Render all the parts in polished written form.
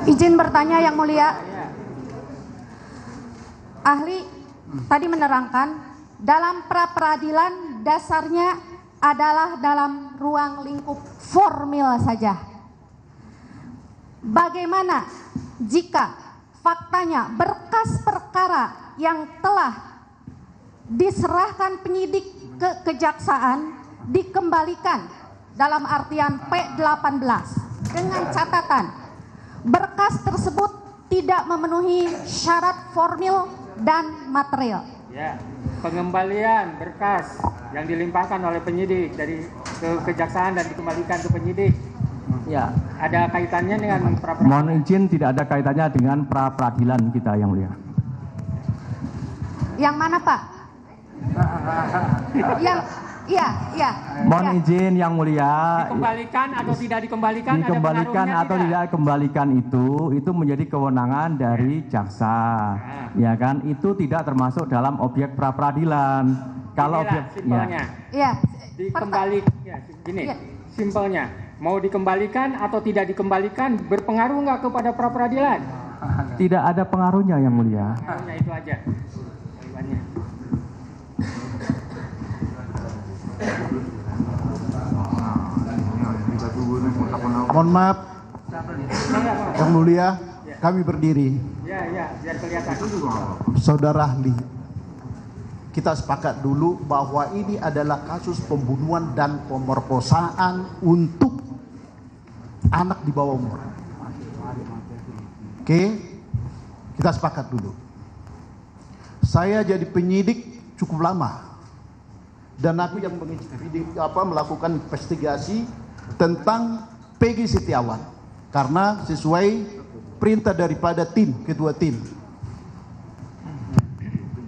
Izin bertanya Yang Mulia. Ahli tadi menerangkan dalam pra peradilan dasarnya adalah dalam ruang lingkup formil saja. Bagaimana jika faktanya berkas perkara yang telah diserahkan penyidik ke kejaksaan dikembalikan dalam artian P18 dengan catatan berkas tersebut tidak memenuhi syarat formil dan material. Ya, pengembalian berkas yang dilimpahkan oleh penyidik dari ke kejaksaan dan dikembalikan ke penyidik. Ya, ada kaitannya dengan pra peradilan. Mohon izin, tidak ada kaitannya dengan pra peradilan kita, Yang Mulia. Yang mana, Pak? Yang iya. Mohon izin Yang Mulia. Dikembalikan atau tidak dikembalikan? Dikembalikan atau tidak dikembalikan itu menjadi kewenangan dari jaksa, ya kan? Itu tidak termasuk dalam objek pra peradilan. Kalau objek, simpelnya. Ya. Dikembali, ya, gini, ya. Simpelnya, mau dikembalikan atau tidak dikembalikan berpengaruh nggak kepada pra peradilan? Tidak ada pengaruhnya, Yang Mulia. Pengaruhnya itu aja. Jawabannya. Mohon maaf, Yang Mulia, kami berdiri. Ya, biar kelihatan. Saudara ahli, kita sepakat dulu bahwa ini adalah kasus pembunuhan dan pemerkosaan untuk anak di bawah umur. Oke, kita sepakat dulu. Saya jadi penyidik cukup lama, dan aku yang melakukan investigasi tentang Peggy Setiawan karena sesuai perintah daripada ketua tim.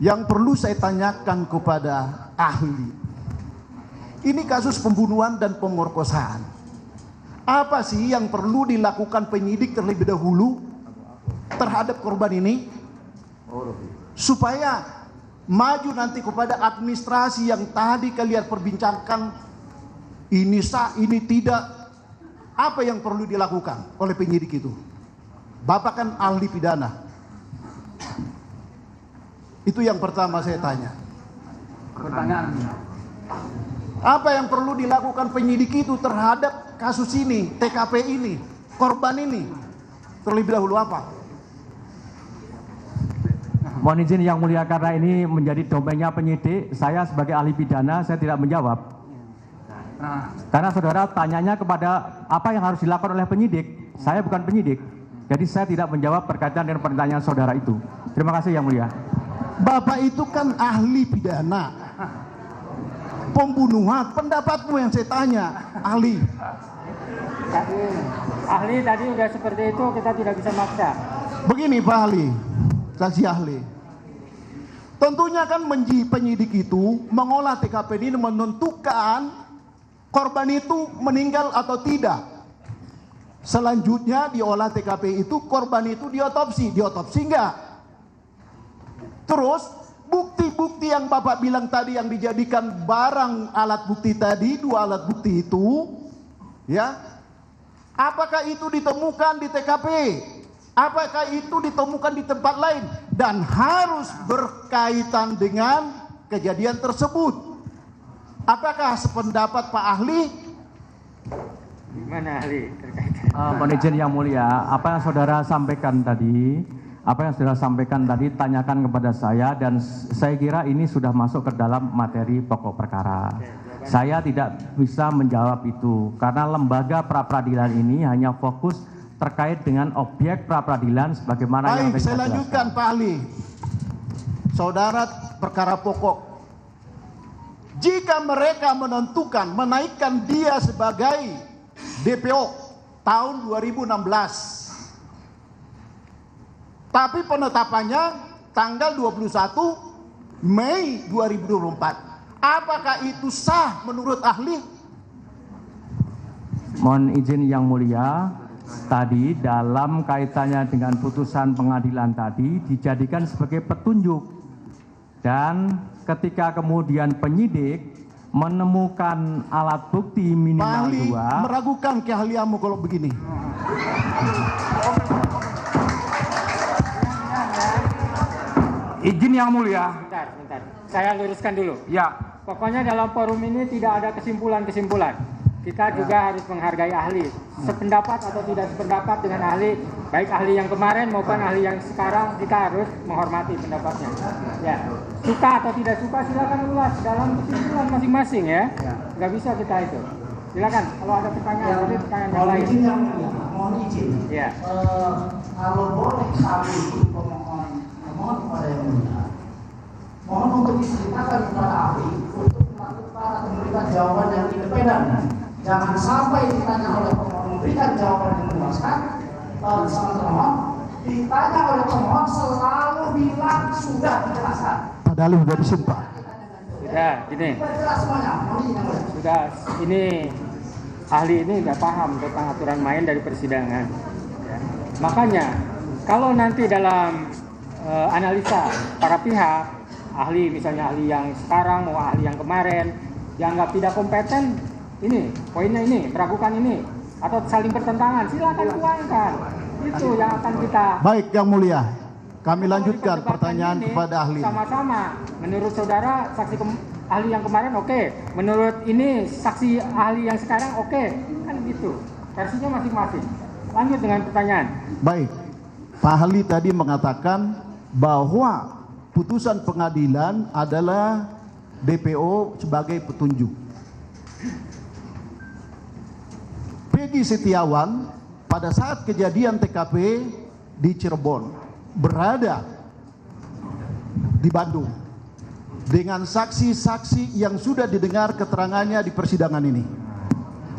Yang perlu saya tanyakan kepada ahli, ini kasus pembunuhan dan pemerkosaan. Apa sih yang perlu dilakukan penyidik terlebih dahulu terhadap korban ini supaya maju nanti kepada administrasi yang tadi kalian perbincangkan, ini sah, ini tidak. Apa yang perlu dilakukan oleh penyidik itu? Bapak kan ahli pidana. Itu yang pertama saya tanya. Pertanyaan. Apa yang perlu dilakukan penyidik itu terhadap kasus ini, TKP ini, korban ini? Terlebih dahulu apa? Mohon izin Yang Mulia, karena ini menjadi domainnya penyidik, saya sebagai ahli pidana saya tidak menjawab. Karena saudara tanyanya kepada apa yang harus dilakukan oleh penyidik, saya bukan penyidik, jadi saya tidak menjawab berkaitan dengan pertanyaan saudara itu. Terima kasih Yang Mulia. Bapak itu kan ahli pidana, pembunuhan, pendapatmu yang saya tanya, ahli. Ahli tadi udah seperti itu, kita tidak bisa maksa. Begini Pak ahli, saksi ahli. Tentunya kan penyidik itu mengolah TKP ini menentukan korban itu meninggal atau tidak. Selanjutnya diolah TKP itu, korban itu diotopsi enggak? Terus bukti-bukti yang Bapak bilang tadi yang dijadikan barang alat bukti tadi, 2 alat bukti itu, ya, apakah itu ditemukan di TKP? Apakah itu ditemukan di tempat lain? Dan harus berkaitan dengan kejadian tersebut. Apakah sependapat Pak ahli? Gimana ahli terkait? Mohon izin Yang Mulia, apa yang saudara sampaikan tadi, tanyakan kepada saya, dan saya kira ini sudah masuk ke dalam materi pokok perkara. Saya tidak bisa menjawab itu karena lembaga pra peradilan ini hanya fokus terkait dengan objek pra peradilan sebagaimana yang baik, saya lanjutkan Pak ahli. Saudara, perkara pokok. Jika mereka menentukan menaikkan dia sebagai DPO tahun 2016, tapi penetapannya tanggal 21 Mei 2024, apakah itu sah menurut ahli? Mohon izin Yang Mulia, tadi dalam kaitannya dengan putusan pengadilan tadi dijadikan sebagai petunjuk, dan ketika kemudian penyidik menemukan alat bukti minimal 2. Meragukan keahlianmu kalau begini. Izin Yang Mulia. Sebentar. Saya luruskan dulu. Ya. Pokoknya dalam forum ini tidak ada kesimpulan-kesimpulan. Kita juga harus menghargai ahli. Sependapat atau tidak sependapat dengan ahli, baik ahli yang kemarin maupun ahli yang sekarang, kita harus menghormati pendapatnya. Ya, suka atau tidak suka silakan ulas dalam kesimpulan masing-masing ya. Nggak bisa kita itu. Silakan. Kalau ada pertanyaan, nanti pertanyaan yang lain. Mohon izin. Ya. Kalau boleh kami memohon kepada yang mulia, mohon untuk diceritakan kepada ahli untuk melakukan atau memberikan jawaban yang independen. Jangan sampai ditanya oleh pemohon memberikan jawaban yang memuaskan, sama termohon ditanya oleh pemohon selalu bilang sudah dijelaskan. Padahal sudah disumpah. Sudah, gini. Sudah jelas semuanya. Mohon izin yang mulia. Sudah, ini ahli ini nggak paham tentang aturan main dari persidangan. Ya. Makanya kalau nanti dalam analisa para pihak, ahli misalnya ahli yang sekarang mau ahli yang kemarin dianggap tidak kompeten, ini poinnya ini, meragukan ini atau saling bertentangan, silakan tuangkan. Itu yang akan kita. Baik, Yang Mulia. Kami lanjutkan Kalau pertanyaan ini, kepada ahli. Sama-sama. Menurut saudara saksi ahli yang kemarin oke. Menurut ini saksi ahli yang sekarang oke. Kan gitu. Versinya masing-masing. Lanjut dengan pertanyaan. Baik, Pak ahli tadi mengatakan bahwa putusan pengadilan adalah DPO sebagai petunjuk. Peggy Setiawan pada saat kejadian TKP di Cirebon berada di Bandung dengan saksi-saksi yang sudah didengar keterangannya di persidangan ini.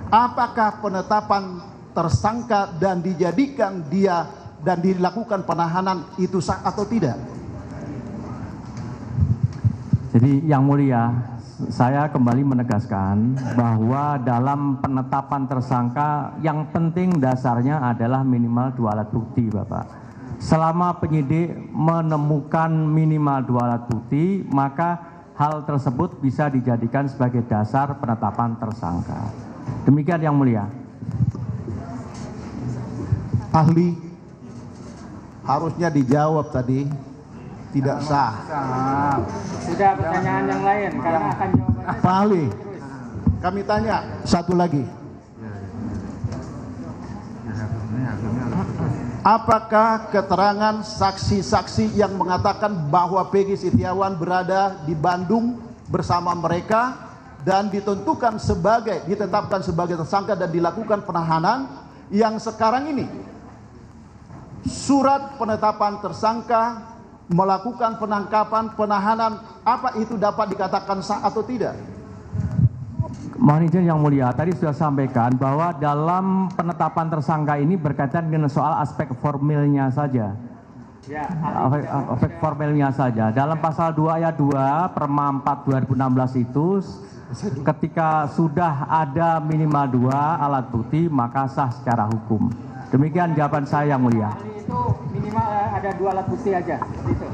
Apakah penetapan tersangka dan dijadikan dia dan dilakukan penahanan itu sah atau tidak? Jadi Yang Mulia, saya kembali menegaskan bahwa dalam penetapan tersangka yang penting dasarnya adalah minimal 2 alat bukti, Bapak. Selama penyidik menemukan minimal 2 alat bukti, maka hal tersebut bisa dijadikan sebagai dasar penetapan tersangka. Demikian Yang Mulia. Ahli harusnya dijawab tadi tidak sah. Sudah pertanyaan yang lain karena akan jawabannya. Pak ahli, kami tanya satu lagi. Apakah keterangan saksi-saksi yang mengatakan bahwa Peggy Setiawan berada di Bandung bersama mereka dan ditetapkan sebagai tersangka dan dilakukan penahanan yang sekarang ini surat penetapan tersangka melakukan penangkapan penahanan, apa itu dapat dikatakan sah atau tidak? Mohon izin Yang Mulia, tadi sudah sampaikan bahwa dalam penetapan tersangka ini berkaitan dengan soal aspek formilnya saja. Ya, Aspek formilnya saja. Dalam pasal 2 ayat 2 Perma 4 2016 itu ketika sudah ada minimal 2 alat bukti maka sah secara hukum. Demikian jawaban saya Yang Mulia. ahli itu minimal ada 2 alat bukti aja. Gitu.